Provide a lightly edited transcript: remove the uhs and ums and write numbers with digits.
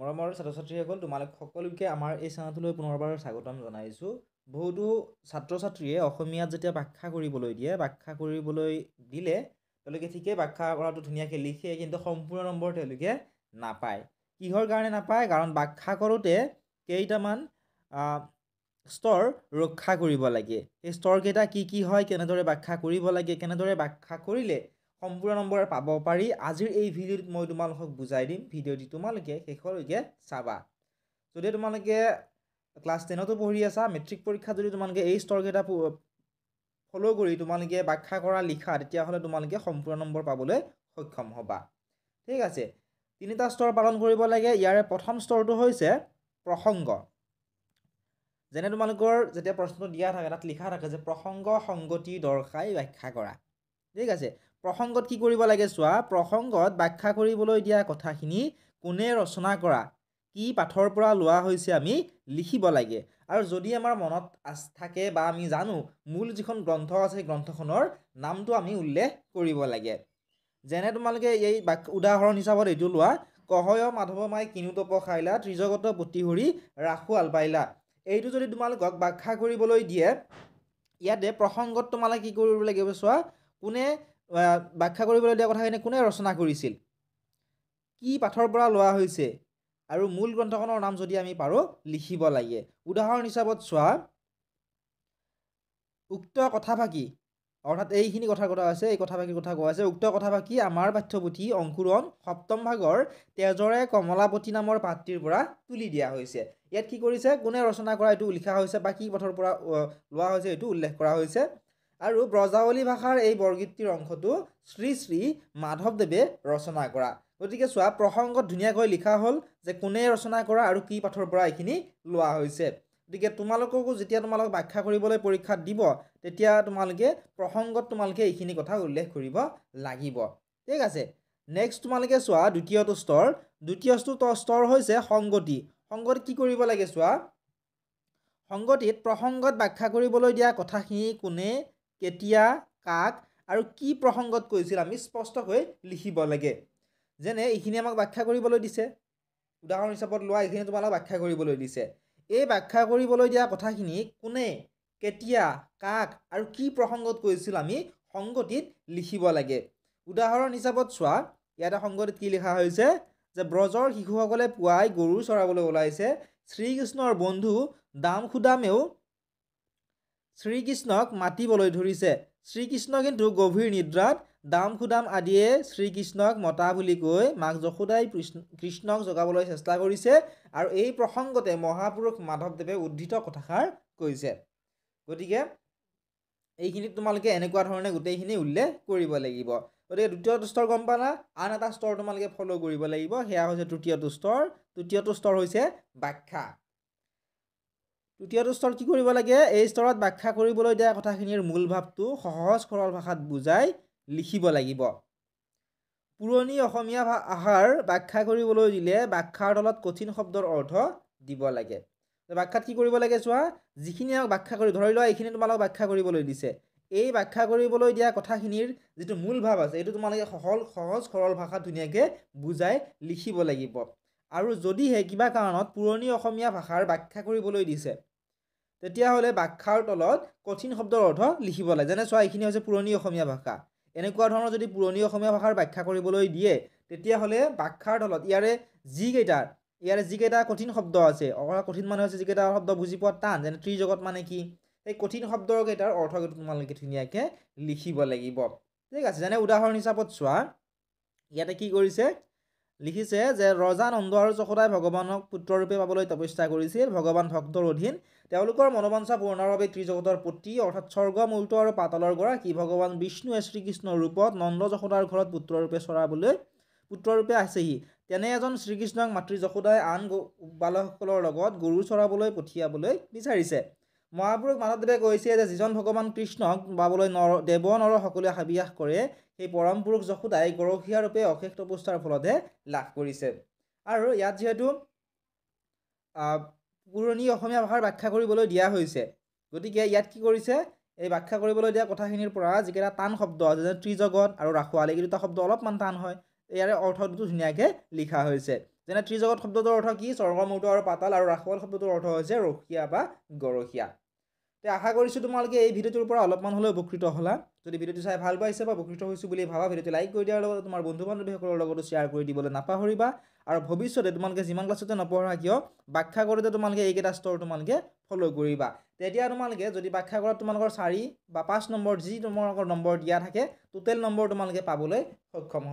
মৰমৰ ছাত্ৰ ছাত্ৰীসকল তোমালোক সকলোকে আমাৰ এই চেনেলটোলৈ পুনৰবাৰ স্বাগতম জনাইছোঁ। বহুতো ছাত্ৰ ছাত্ৰীয়ে অসমীয়াত যেতিয়া ব্যাখ্যা কৰিবলৈ দিয়ে, ব্যাখ্যা কৰিবলৈ দিলে তেওঁলোকে ঠিকেই ব্যাখ্যা কৰাটো ধুনীয়াকৈ লিখে, কিন্তু সম্পূৰ্ণ নম্বৰ তেওঁলোকে নাপায়। কিহৰ কাৰণে নাপায়? কাৰণ ব্যাখ্যা কৰোঁতে কেইটামান স্তৰ ৰক্ষা কৰিব লাগে। সেই স্তৰকেইটা কি হয়, কেনেদৰে ব্যাখ্যা কৰিব লাগে, কেনেদৰে ব্যাখ্যা কৰিলে সম্পূৰ্ণ নম্বৰ পাব পাৰি, আজিৰ এই ভিডিঅ'ত মই তোমালোকক বুজাই দিম। ভিডিঅ'টি তোমালোকে শেষলৈকে চাবা। যদি তোমালোকে ক্লাছ 10তো পঢ়ি আছা, মেট্ৰিক পৰীক্ষাত যদি তোমালোকে এই স্তৰকেইটা ফ'ল' কৰি তোমালোকে ব্যাখ্যা কৰা লিখা, তেতিয়াহ'লে তোমালোকে সম্পূৰ্ণ নম্বৰ পাবলৈ সক্ষম হ'বা। ঠিক আছে, তিনিটা স্তৰ পালন কৰিব লাগে। ইয়াৰে প্ৰথম স্তৰটো হৈছে প্ৰসংগ। যেনে তোমালোকৰ যেতিয়া প্ৰশ্নটো দিয়া থাকে তাত লিখা থাকে যে প্ৰসংগ সংগতি দৰ্শাই ব্যাখ্যা কৰা। ঠিক আছে, প্ৰসংগত কি কৰিব লাগে চোৱা। প্ৰসংগত ব্যাখ্যা কৰিবলৈ দিয়া কথাখিনি কোনে ৰচনা কৰা, কি পাঠৰ পৰা লোৱা হৈছে আমি লিখিব লাগে। আৰু যদি আমাৰ মনত থাকে বা আমি জানো মূল যিখন গ্ৰন্থ আছে সেই গ্ৰন্থখনৰ নামটো আমি উল্লেখ কৰিব লাগে। যেনে তোমালোকে এই উদাহৰণ হিচাপত এইটো লোৱা, কহয় মাধৱ মাই কিনো তপ খাইলা, ত্ৰিজগত প্ৰতিহৰি ৰাখো আলপাইলা। এইটো যদি তোমালোকক ব্যাখ্যা কৰিবলৈ দিয়ে, ইয়াতে প্ৰসংগত তোমালোকে কি কৰিব লাগিব চোৱা, কোনে ব্যাখ্যা কৰিবলৈ দিয়া কথাখিনি কোনে ৰচনা কৰিছিল, কি পাঠৰ পৰা লোৱা হৈছে, আৰু মূল গ্ৰন্থখনৰ নাম যদি আমি পাৰোঁ লিখিব লাগে। উদাহৰণ হিচাপত চোৱা, উক্ত কথাফাকি, অৰ্থাৎ এইখিনি কথা কোৱা হৈছে, এই কথাফাকিৰ কথা কোৱা হৈছে। উক্ত কথাফাকি আমাৰ পাঠ্যপুথি অংকুৰণ সপ্তম ভাগৰ তেজৰে কমলাপতি নামৰ পাঠটিৰ পৰা তুলি দিয়া হৈছে। ইয়াত কি কৰিছে, কোনে ৰচনা কৰা এইটো লিখা হৈছে, বা কি পাঠৰ পৰা লোৱা হৈছে এইটো উল্লেখ কৰা হৈছে। আৰু ব্ৰজাৱলী ভাষাৰ এই বৰগীতটিৰ অংশটো শ্ৰী শ্ৰী মাধৱদেৱে ৰচনা কৰা। গতিকে চোৱা, প্ৰসংগত ধুনীয়াকৈ লিখা হ'ল যে কোনে ৰচনা কৰা আৰু কি পাঠৰ পৰা এইখিনি লোৱা হৈছে। গতিকে তোমালোককো যেতিয়া তোমালোক ব্যাখ্যা কৰিবলৈ পৰীক্ষাত দিব, তেতিয়া তোমালোকে প্ৰসংগত তোমালোকে এইখিনি কথা উল্লেখ কৰিব লাগিব। ঠিক আছে, নেক্সট তোমালোকে চোৱা দ্বিতীয়টো স্তৰ। দ্বিতীয়টো স্তৰ হৈছে সংগতি। সংগতিত কি কৰিব লাগে চোৱা, সংগতিত প্ৰসংগত ব্যাখ্যা কৰিবলৈ দিয়া কথাখিনি কোনে, কেতিয়া, কাক আৰু কি প্ৰসংগত কৈছিল আমি স্পষ্টকৈ লিখিব লাগে। যেনে এইখিনি আমাক ব্যাখ্যা কৰিবলৈ দিছে, উদাহৰণ হিচাপত লোৱা, এইখিনি তোমালোক ব্যাখ্যা কৰিবলৈ দিছে। এই ব্যাখ্যা কৰিবলৈ দিয়া কথাখিনি কোনে, কেতিয়া, কাক আৰু কি প্ৰসংগত কৈছিল আমি সংগতিত লিখিব লাগে। উদাহৰণ হিচাপত চোৱা, ইয়াতে সংগতিত কি লিখা হৈছে যে ব্ৰজৰ শিশুসকলে পুৱাই গৰু চৰাবলৈ ওলাইছে, শ্ৰীকৃষ্ণৰ বন্ধু দাম সুদামেও শ্ৰীকৃষ্ণক মাতিবলৈ ধৰিছে। শ্ৰীকৃষ্ণ কিন্তু গভীৰ নিদ্ৰাত, দাম সুদাম আদিয়ে শ্ৰীকৃষ্ণক মতা বুলি কৈ মাক যশোদাই কৃষ্ণক জগাবলৈ চেষ্টা কৰিছে। আৰু এই প্ৰসংগতে মহাপুৰুষ মাধৱদেৱে উদ্ধৃত কথাষাৰ কৈছে। গতিকে এইখিনিত তোমালোকে এনেকুৱা ধৰণে গোটেইখিনি উল্লেখ কৰিব লাগিব। গতিকে দ্বিতীয়টো স্তৰ গম পালা। আন এটা স্তৰ তোমালোকে ফ'ল' কৰিব লাগিব, সেয়া হৈছে তৃতীয়টো স্তৰ। তৃতীয়টো স্তৰ হৈছে ব্যাখ্যা। তৃতীয়টো স্তৰত কি কৰিব লাগে, এই স্তৰত ব্যাখ্যা কৰিবলৈ দিয়া কথাখিনিৰ মূল ভাৱটো সহজ সৰল ভাষাত বুজাই লিখিব লাগিব। পুৰণি অসমীয়া ভাষাৰ ব্যাখ্যা কৰিবলৈ দিলে ব্যাখ্যাৰ তলত কঠিন শব্দৰ অৰ্থ দিব লাগে। ব্যাখ্যাত কি কৰিব লাগে চোৱা, যিখিনি আমাক ব্যাখ্যা কৰি, ধৰি লোৱা এইখিনি তোমালোক ব্যাখ্যা কৰিবলৈ দিছে, এই ব্যাখ্যা কৰিবলৈ দিয়া কথাখিনিৰ যিটো মূল ভাৱ আছে এইটো তোমালোকে সহজ সৰল ভাষাত ধুনীয়াকৈ বুজাই লিখিব লাগিব। আৰু যদিহে কিবা কাৰণত পুৰণি অসমীয়া ভাষাৰ ব্যাখ্যা কৰিবলৈ দিছে, তেতিয়াহ'লে ব্যাখ্যাৰ তলত কঠিন শব্দৰ অৰ্থ লিখিব লাগে। যেনে চোৱা, এইখিনি হৈছে পুৰণি অসমীয়া ভাষা। এনেকুৱা ধৰণৰ যদি পুৰণি অসমীয়া ভাষাৰ ব্যাখ্যা কৰিবলৈ দিয়ে, তেতিয়াহ'লে ব্যাখ্যাৰ তলত ইয়াৰে যিকেইটা কঠিন শব্দ আছে, অৰ্থাৎ কঠিন মানে হৈছে যিকেইটা শব্দ বুজি পোৱা টান, যেনে ত্ৰিজগত মানে কি, এই কঠিন শব্দকেইটাৰ অৰ্থ তোমালোকে ধুনীয়াকৈ লিখিব লাগিব। ঠিক আছে, যেনে উদাহৰণ হিচাপত চোৱা, ইয়াতে কি কৰিছে, লিখিছে যে ৰজা নন্দ আৰু যশোদাই ভগৱানক পুত্ৰৰূপে পাবলৈ তপস্যা কৰিছিল। ভগৱান ভক্তৰ অধীন, তেওঁলোকৰ মনোবাঞ্ছা পূৰ্ণৰ বাবে ত্ৰিজগতৰ পতি, অৰ্থাৎ স্বৰ্গ মূৰ্ত আৰু পাতালৰ গৰাকী ভগৱান বিষ্ণুৱে শ্ৰীকৃষ্ণৰ ৰূপত নন্দ যশোদাৰ ঘৰত পুত্ৰৰূপে আছেহি। তেনে এজন শ্ৰীকৃষ্ণক মাতৃ যশোদাই আন বালকসকলৰ লগত গৰু চৰাবলৈ পঠিয়াবলৈ বিচাৰিছে। মহাপুৰুষ মাধৱদেৱে কৈছে যে যিজন ভগৱান কৃষ্ণক পাবলৈ দেৱ নৰ সকলোৱে হাবিয়াস কৰে, সেই পৰম পুৰুষ যশোদাই গৰখীয়া ৰূপে অশেষ তপস্যাৰ ফলতহে লাভ কৰিছে। আৰু ইয়াত যিহেতু পুৰণি অসমীয়া ভাষাৰ ব্যাখ্যা কৰিবলৈ দিয়া হৈছে, গতিকে ইয়াত কি কৰিছে, এই ব্যাখ্যা কৰিবলৈ দিয়া কথাখিনিৰ পৰা যিকেইটা টান শব্দ আছে, যেনে ত্ৰিজগত আৰু ৰাখোৱাল, এই দুটা শব্দ অলপমান টান হয়, ইয়াৰে অৰ্থটো ধুনীয়াকৈ লিখা হৈছে। যেনে ত্ৰিজগত শব্দটোৰ অৰ্থ কি? স্বৰ্গ, মৰ্ত্য আৰু পাতাল। আৰু ৰাসৱল শব্দটোৰ অৰ্থ হৈছে ৰসীয়া বা গৰখীয়া। তে আশা কৰিছোঁ তোমালোকে এই ভিডিঅ'টোৰ পৰা অলপমান হ'লেও উপকৃত হ'লা। যদি ভিডিঅ'টো চাই ভাল পাইছে বা উপকৃত হৈছোঁ বুলি ভাবা, ভিডিঅ'টো লাইক কৰি দিয়াৰ লগতে তোমাৰ বন্ধু বান্ধৱীসকলৰ লগতো শ্বেয়াৰ কৰি দিবলৈ নাপাহৰিবা। আৰু ভৱিষ্যতে তোমালোকে যিমান ক্লাছতে নপঢ়া কিয় ব্যাখ্যা কৰোঁতে তোমালোকে এইকেইটা স্তৰ তোমালোকে ফ'ল' কৰিবা। তেতিয়া তোমালোকে যদি ব্যাখ্যা কৰাত তোমালোকৰ 4 বা 5 নম্বৰ যি তোমালোকৰ নম্বৰ দিয়া থাকে, টোটেল নম্বৰ তোমালোকে পাবলৈ সক্ষম হ'ব।